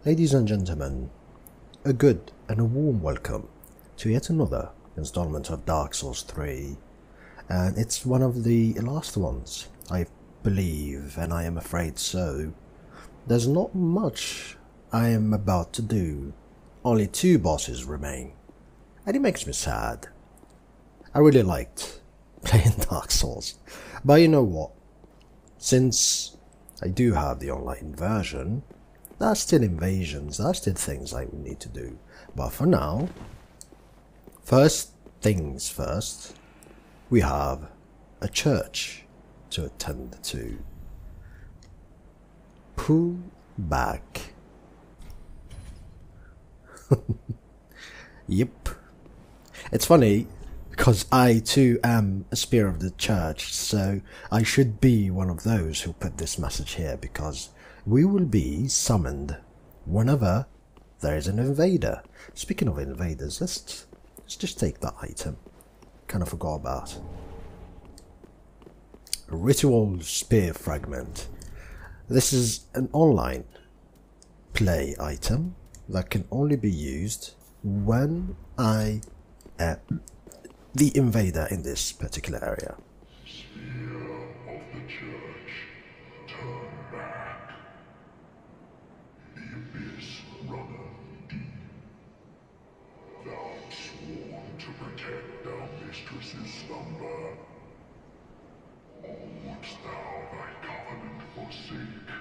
Ladies and gentlemen, a good and a warm welcome to yet another installment of Dark Souls 3, and it's one of the last ones, I believe, and I am afraid so. There's not much I am about to do, only 2 bosses remain, and it makes me sad. I really liked playing Dark Souls, but you know what, since I do have the online version, there are still invasions, there are still things I need to do. But for now, first things first, we have a church to attend to. Pull back. Yep. It's funny, because I too am a spear of the church, so I should be one of those who put this message here, because we will be summoned whenever there is an invader. Speaking of invaders, let's just take that item. Kind of forgot about. A ritual spear fragment. This is an online play item that can only be used when I am the invader in this particular area. Spear of the church, turn back. The abyss runneth deep. Thou sworn to protect thou mistress's slumber. Or wouldst thou thy covenant forsake,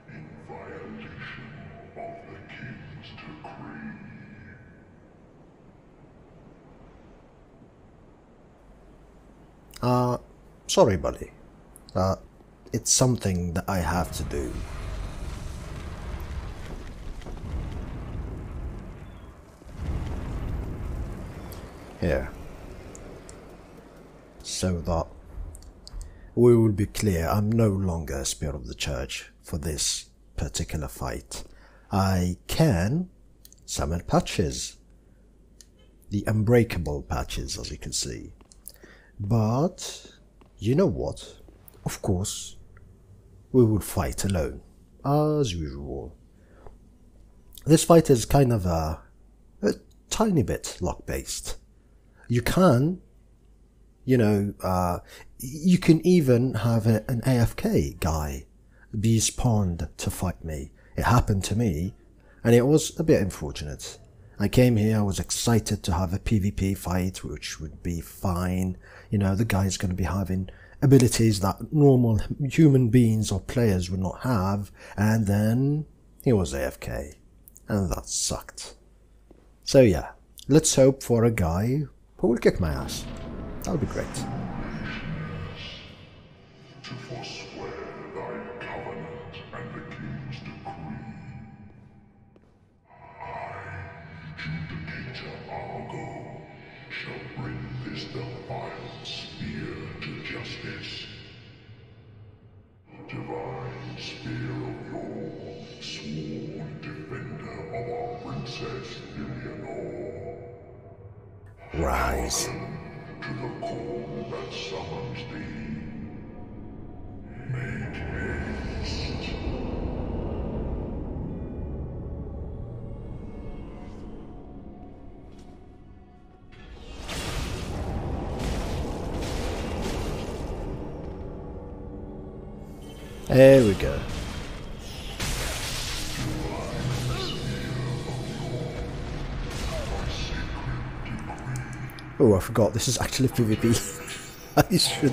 in violation of the king's decree? Sorry buddy. It's something that I have to do. Here. So that we will be clear, I'm no longer a spear of the church for this particular fight. I can summon patches. The unbreakable patches, as you can see. But you know what? Of course, we will fight alone, as usual. This fight is kind of a tiny bit luck-based. You can, you know, you can even have an AFK guy be spawned to fight me. It happened to me, and it was a bit unfortunate. I came here, I was excited to have a PvP fight, which would be fine. You know, the guy's going to be having abilities that normal human beings or players would not have, and then he was AFK, and that sucked. So yeah, let's hope for a guy who will kick my ass. That would be great. To forswear thy covenant and the king's decree. Judicator Argo shall bring this defiled spear to justice. Divine spear of yore, sworn defender of our princess Eleanor. Rise. To the call that summons thee. Make haste. There we go. Oh, I forgot, this is actually PvP. I should...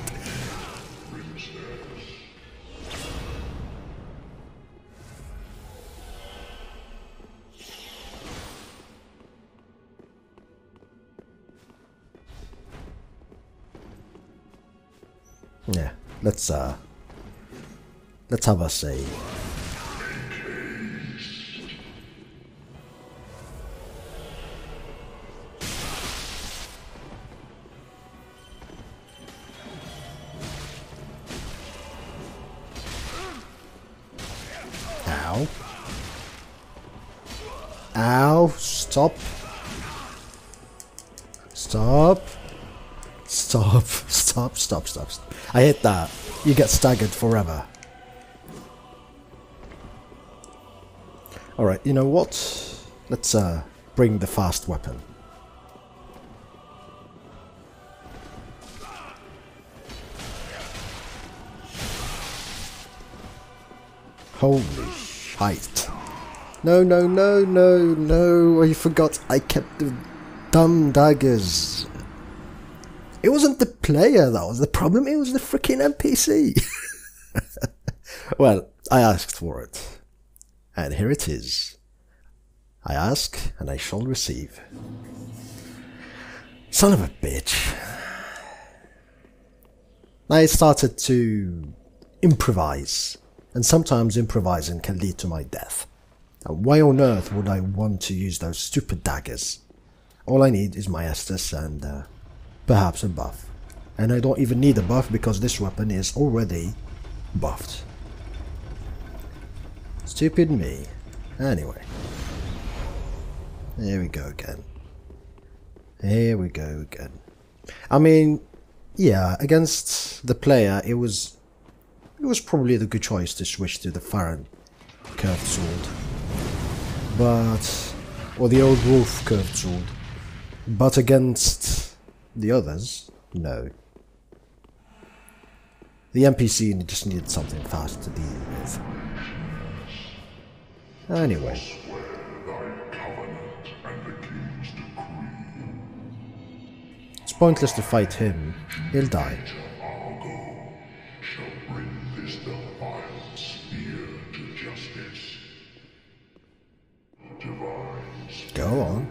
Yeah, let's have a save. Ow. Ow, stop. Stop. Stop. Stop, stop, stop. I hit that. You get staggered forever. Alright, you know what? Let's bring the fast weapon. Holy shite. No, no, no, no, no. I forgot I kept the dumb daggers. It wasn't the player that was the problem, it was the freaking NPC. Well, I asked for it. And here it is. I ask, and I shall receive. Son of a bitch. I started to improvise. And sometimes improvising can lead to my death. And why on earth would I want to use those stupid daggers? All I need is my Estus and perhaps a buff. And I don't even need a buff because this weapon is already buffed. Stupid me. Anyway. Here we go again. Here we go again. I mean, yeah, against the player it was probably the good choice to switch to the Farron curved sword. But... or the old wolf curved sword. But against the others, no. The NPC just needed something fast to deal with. Anyway. It's pointless to fight him. He'll die. Go on.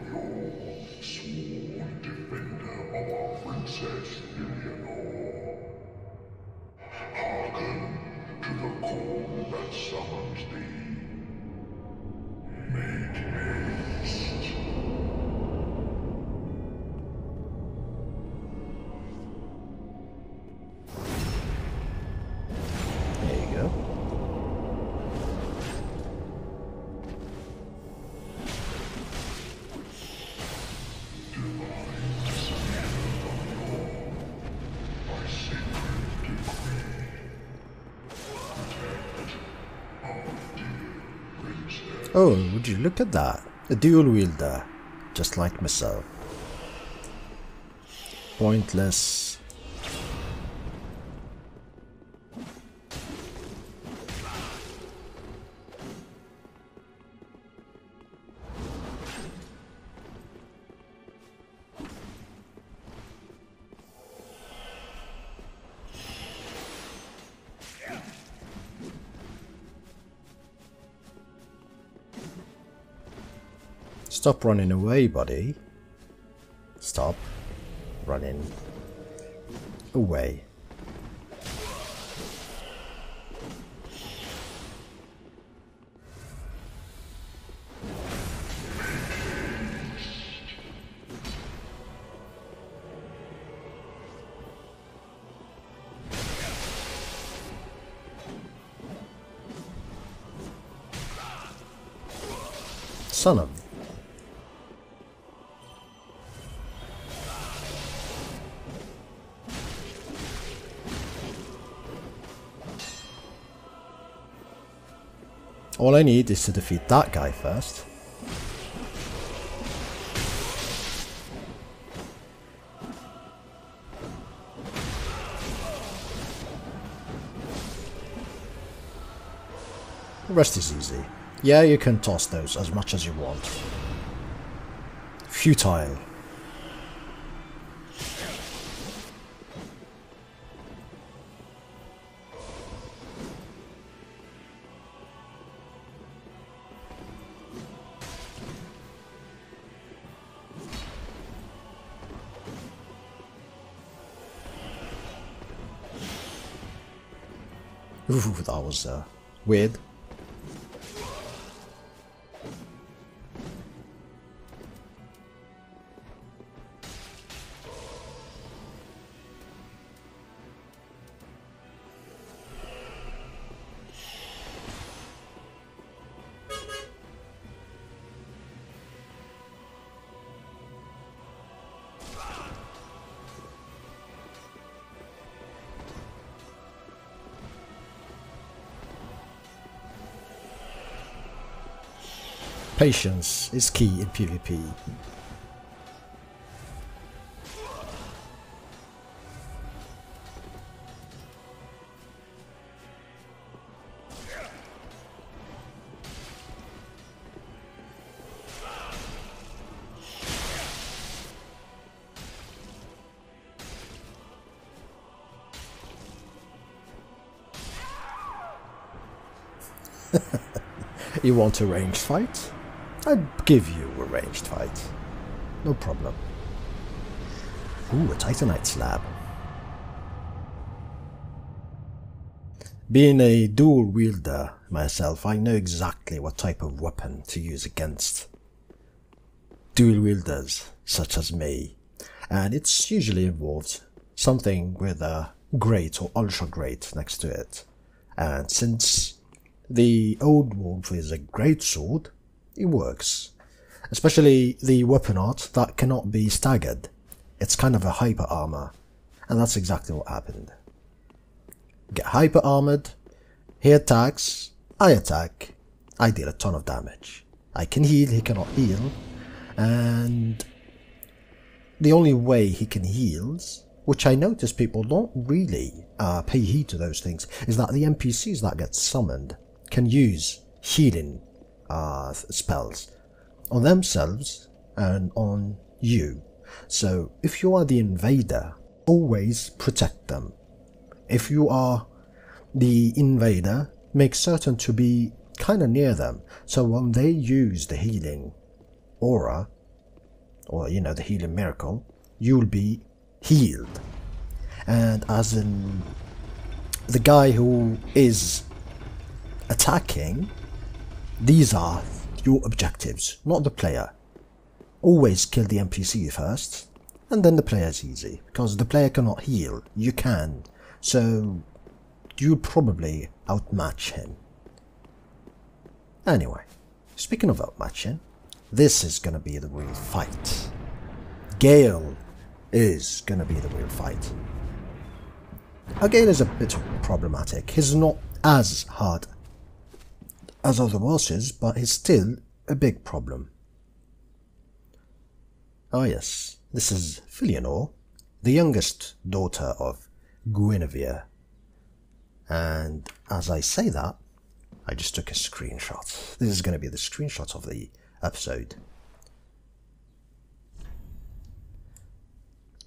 There you go. Oh, would you look at that? A dual wielder, just like myself. Pointless. Stop running away, buddy. Stop running away. Son of... All I need is to defeat that guy first. The rest is easy. Yeah, you can toss those as much as you want. Futile. Ooh, that was weird. Patience is key in PvP. You want a ranged fight? I'd give you a ranged fight. No problem. Ooh, a Titanite slab. Being a dual wielder myself, I know exactly what type of weapon to use against dual wielders such as me. And it's usually involved something with a great or ultra great next to it. And since the old wolf is a great sword, it works. Especially the weapon art that cannot be staggered. It's kind of a hyper armor, and that's exactly what happened. Get hyper armored, he attacks, I attack, I deal a ton of damage. I can heal, he cannot heal, and the only way he can heal, which I notice people don't really pay heed to those things, is that the NPCs that get summoned can use healing spells on themselves and on you. So if you are the invader, always protect them. If you are the invader, make certain to be kind of near them, so when they use the healing aura, or the healing miracle, you'll be healed. And as in the guy who is attacking, these are your objectives, not the player. Always kill the NPC first, and then the player is easy, because the player cannot heal, you can, so you'll probably outmatch him. Anyway, speaking of outmatching, this is gonna be the real fight. Gale is gonna be the real fight. Gale is a bit problematic. He's not as hard as other bosses, but he's still a big problem. Oh yes, this is Filianor, the youngest daughter of Guinevere. And as I say that, I just took a screenshot. This is going to be the screenshot of the episode.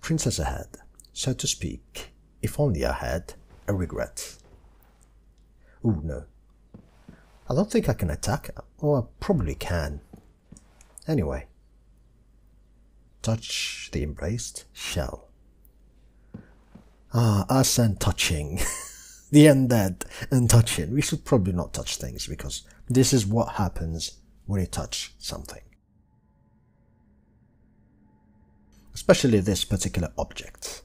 Princess ahead, so to speak, if only I had a regret. Ooh, no. I don't think I can attack her, or I probably can. Anyway. Touch the embraced shell. Us and touching. The undead and touching. We should probably not touch things, because this is what happens when you touch something. Especially this particular object.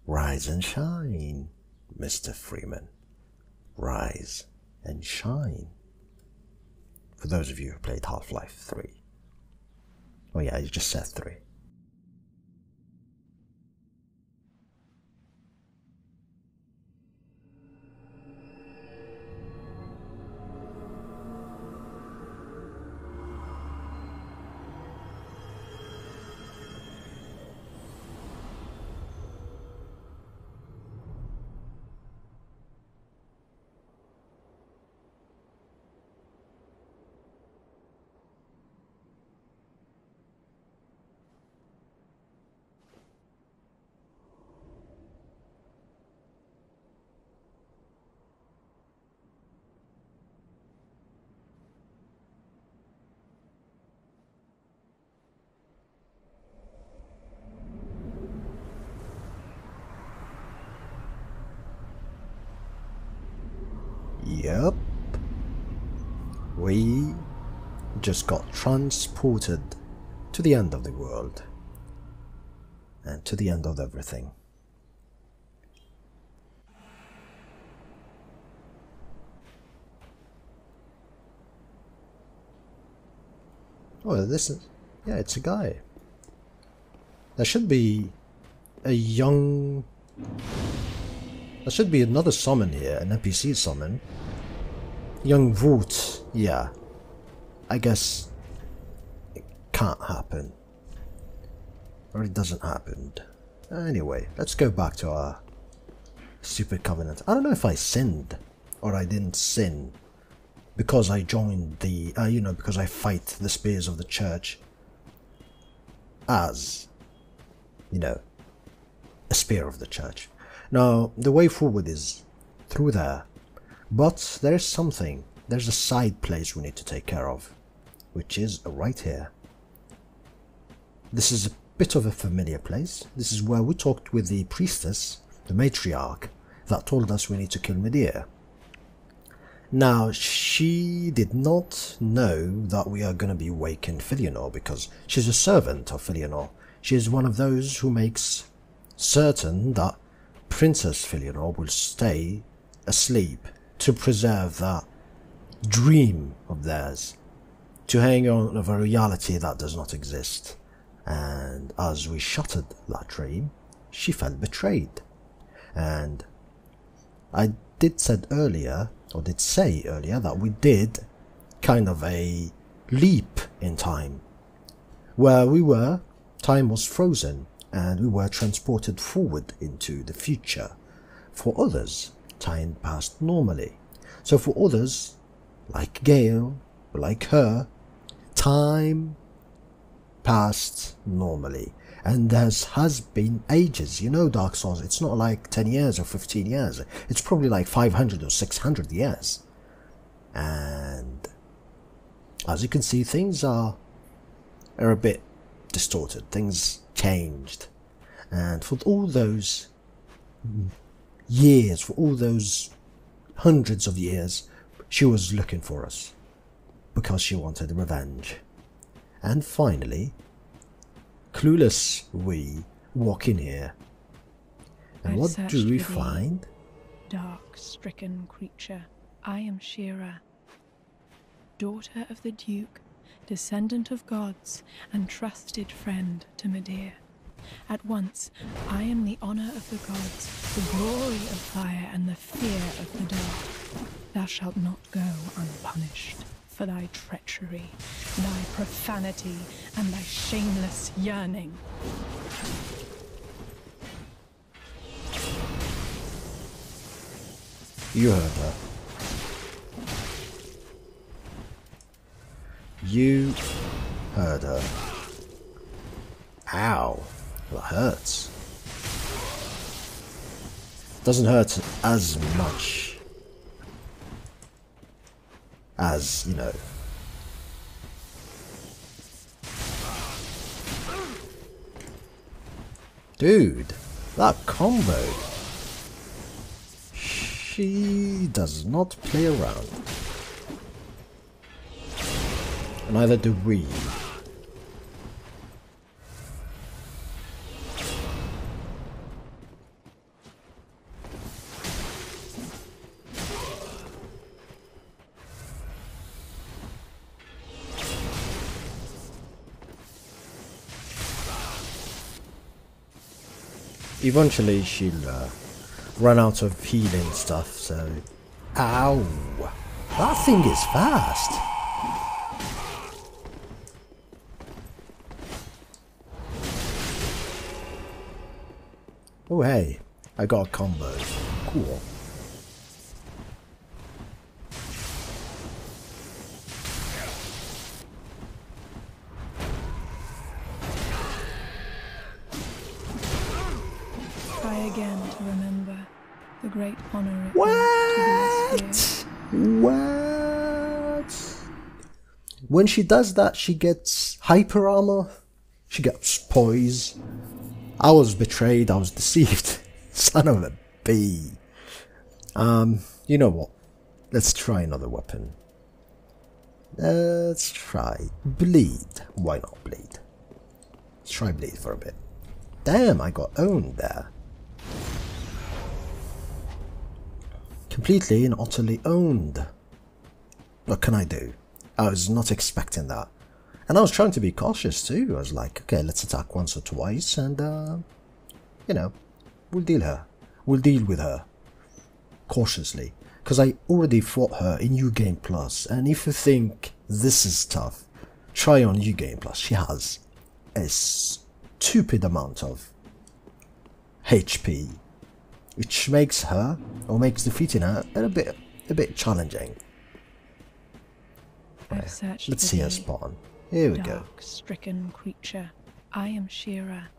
Rise and shine, Mr. Freeman. Rise and shine. For those of you who played Half-Life 3. Oh yeah, you just said 3. Yep. We just got transported to the end of the world. And to the end of everything. Oh, this is... yeah, it's a guy. There should be a young... there should be another summon here, an NPC summon. Young Root, yeah. I guess it can't happen. Or it doesn't happen. Anyway, let's go back to our stupid covenant. I don't know if I sinned or I didn't sin because I joined the, you know, because I fight the spears of the church as, you know, a spear of the church. Now, the way forward is through there, but there's something, there's a side place we need to take care of, which is right here. This is a bit of a familiar place. This is where we talked with the priestess, the matriarch, that told us we need to kill Medea. Now, she did not know that we are going to be waking Filianor because she's a servant of Filianor. She is one of those who makes certain that Princess Filianor will stay asleep to preserve that dream of theirs, to hang on of a reality that does not exist. And as we shattered that dream, she felt betrayed. And I did say earlier that we did kind of a leap in time, where we were, time was frozen, and we were transported forward into the future. For others, time passed normally. So for others, like Gale, like her, time passed normally. And there has been ages. You know, Dark Souls, it's not like 10 years or 15 years. It's probably like 500 or 600 years. And as you can see, things are a bit distorted. Things changed. And for all those years, for all those hundreds of years, she was looking for us because she wanted revenge. And finally, clueless, we walk in here. And what do we find? Dark, stricken creature, I am Shira, daughter of the Duke, descendant of gods, and trusted friend to Medea. At once, I am the honour of the gods, the glory of fire, and the fear of the dark. Thou shalt not go unpunished for thy treachery, thy profanity, and thy shameless yearning. You heard her. You heard her. Ow. That hurts. Doesn't hurt as much as, you know. Dude, that combo. She does not play around. Neither do we. Eventually she'll run out of healing stuff, so... Ow! That thing is fast! Oh hey, I got a combo. Cool. Try again to remember the great honor it What? was to be a sphere. What? When she does that, she gets hyper armor. She gets poise. I was betrayed. I was deceived. Son of a bee. You know what? Let's try another weapon. Let's try bleed. Why not bleed? Let's try bleed for a bit. Damn, I got owned there. Completely and utterly owned. What can I do? I was not expecting that. And I was trying to be cautious too. I was like, okay, let's attack once or twice and, you know, we'll deal with her cautiously. Because I already fought her in New Game Plus, and if you think this is tough, try on New Game Plus. She has a stupid amount of HP, which makes her, or makes defeating her, a bit challenging. I've searched Let's for see her thee, spawn. Here we go. dark, stricken creature. I am Shira,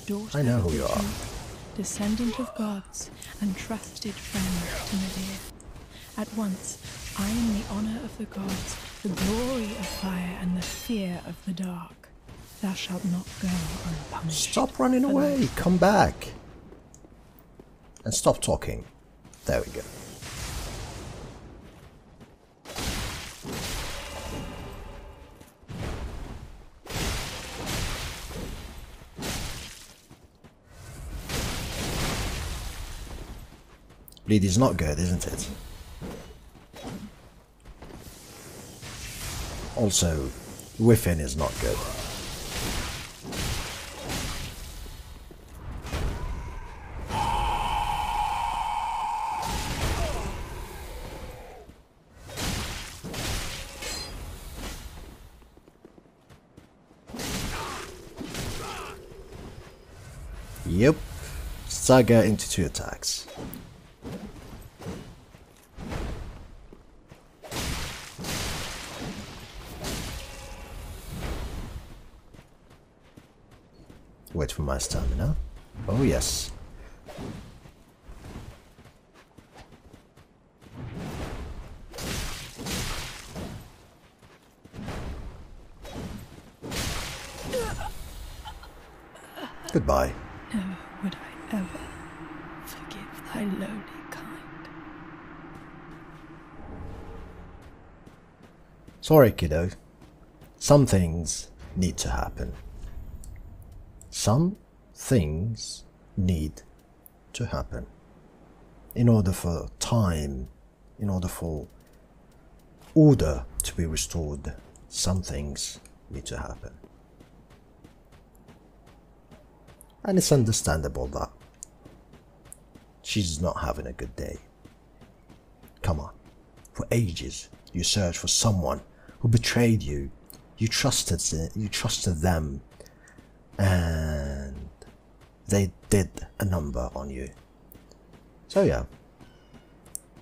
daughter I know of who the you are. Duke, descendant of gods and trusted friend to Medea. At once, I am the honour of the gods, the glory of fire, and the fear of the dark. Thou shalt not go unpunished. Stop running away. Come back. And stop talking. There we go. Bleed is not good, isn't it? Also, whiffing is not good. Yep. Saga into 2 attacks. Wait for my stamina. Oh yes. Goodbye. Never would I ever forgive thy lowly kind. Sorry, kiddo. Some things need to happen. Some things need to happen. In order for time, in order for order to be restored, some things need to happen. And it's understandable that she's not having a good day. Come on. For ages, you searched for someone who betrayed you. You trusted them, and they did a number on you. So yeah,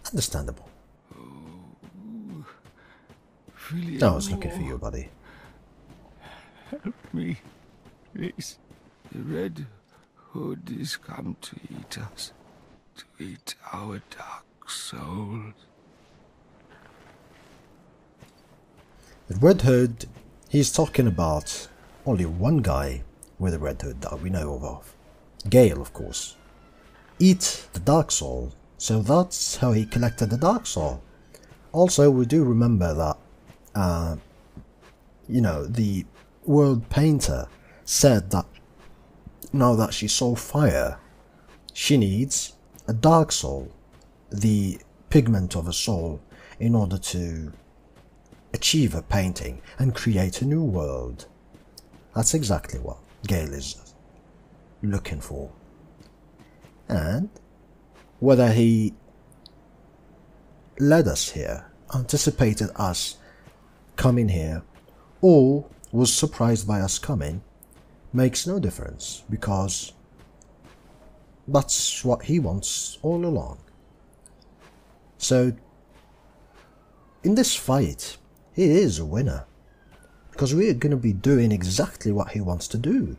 understandable. I was looking for you, buddy. Help me, please. The Red Hood is come to eat us, to eat our dark souls. The Red Hood, he's talking about only one guy with a Red Hood that we know of. Gale, of course. Eat the Dark Soul, so that's how he collected the Dark Soul. Also, we do remember that, you know, the world painter said that now that she saw fire, she needs a Dark Soul, the pigment of a soul, in order to achieve a painting and create a new world. That's exactly what Gale is looking for. And whether he led us here, anticipated us coming here, or was surprised by us coming, makes no difference, because that's what he wants all along. So in this fight, he is a winner, because we're going to be doing exactly what he wants to do.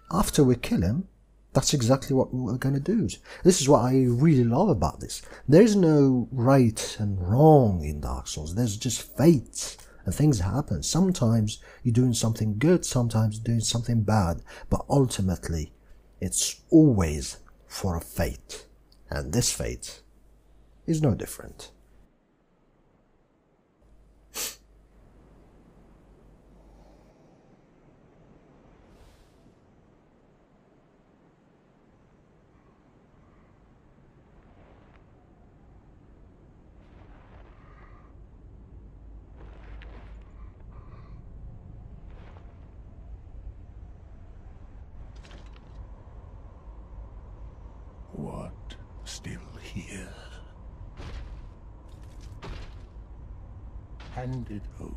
After we kill him, that's exactly what we're going to do. This is what I really love about this. There is no right and wrong in Dark Souls. There's just fate, and things happen. Sometimes you're doing something good, sometimes you're doing something bad, but ultimately it's always for a fate, and this fate is no different. still here. Hand it over,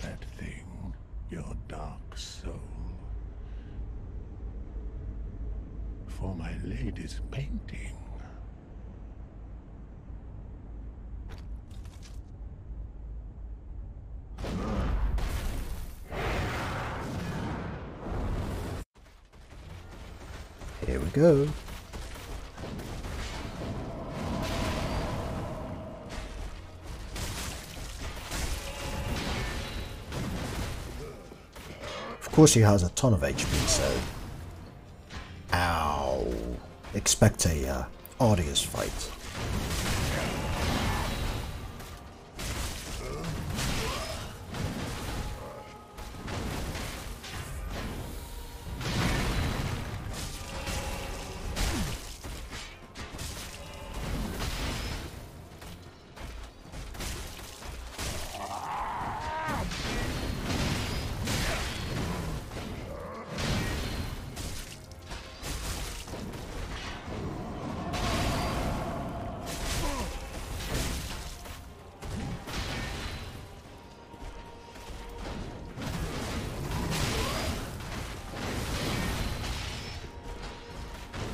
that thing, your dark soul. For my lady's painting. Here we go. Of course he has a ton of HP, so... Ow! Expect a arduous fight.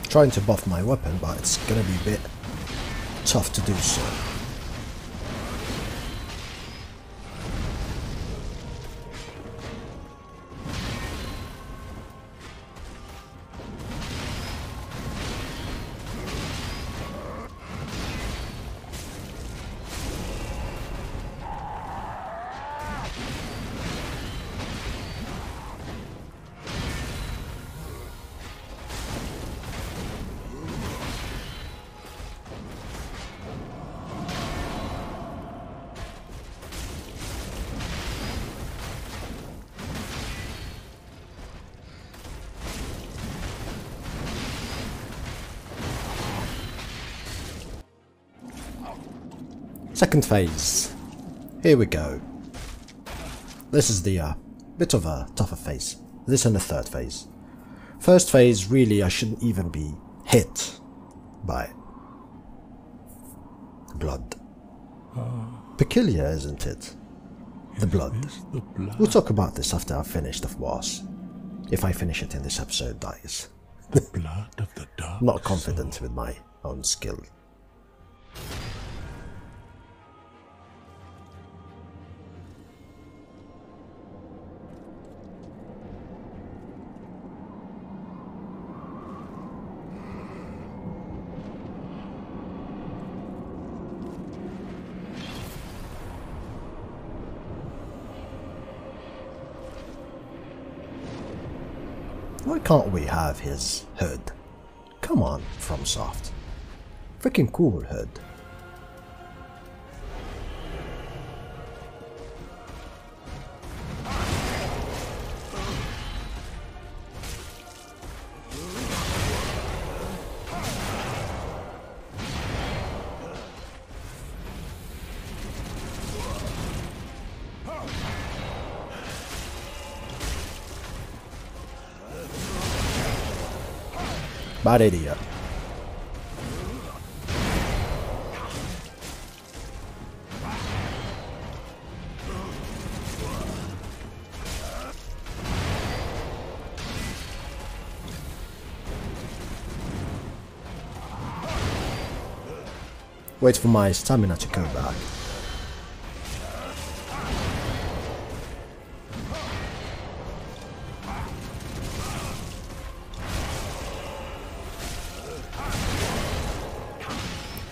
Trying to buff my weapon, but it's gonna be a bit tough to do so. Second phase. Here we go. This is the bit of a tougher phase. This and the third phase. First phase, really, I shouldn't even be hit by blood. Peculiar, isn't it? The blood. We'll talk about this after I've finished the boss. If I finish it in this episode, that is. The blood of the dark Not confident with my own skill. Why can't we have his hood? Come on, FromSoft. Freaking cool hood. Bad idea. Wait for my stamina to come back.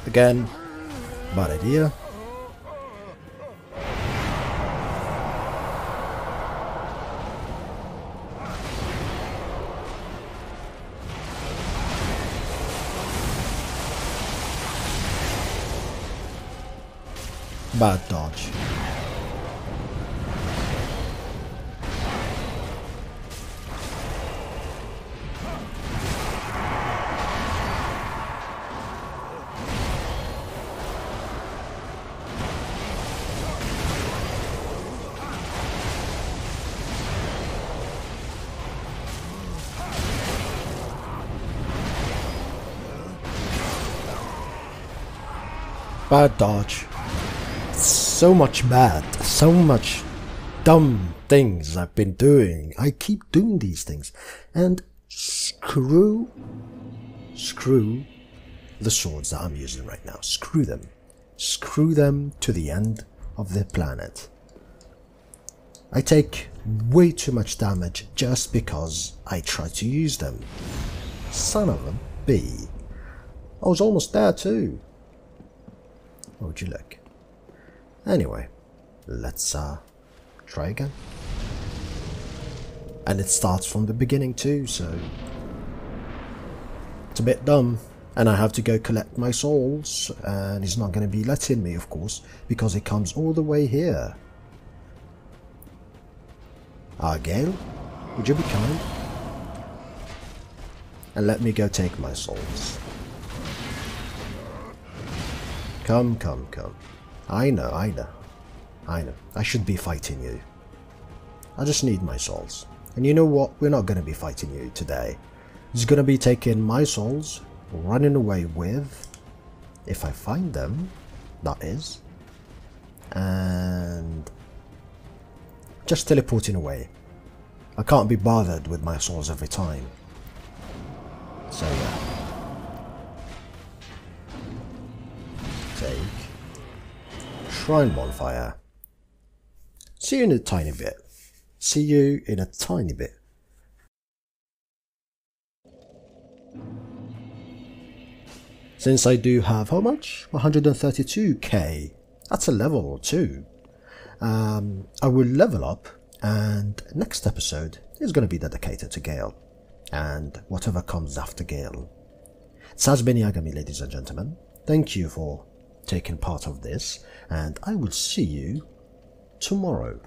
Again, bad idea. Bad dodge. Bad dodge. So much bad. So much dumb things I've been doing. I keep doing these things. And screw the swords that I'm using right now. Screw them. Screw them to the end of the planet. I take way too much damage just because I try to use them. Son of a bee. I was almost there too. Oh, would you look? Anyway, let's try again. And it starts from the beginning too, so it's a bit dumb. And I have to go collect my souls, and he's not going to be letting me, of course, because it comes all the way here. Gale, would you be kind? And let me go take my souls. Come, come, come. I know. I should be fighting you. I just need my souls. And you know what? We're not going to be fighting you today. He's going to be taking my souls, running away with, if I find them, that is, and just teleporting away. I can't be bothered with my souls every time. So yeah. Take Shrine Bonfire. See you in a tiny bit. See you in a tiny bit. Since I do have, how much? 132k. That's a level or two. I will level up, and next episode is going to be dedicated to Gale. And whatever comes after Gale. This has been Yagami, ladies and gentlemen. Thank you for taking part of this, and I will see you tomorrow.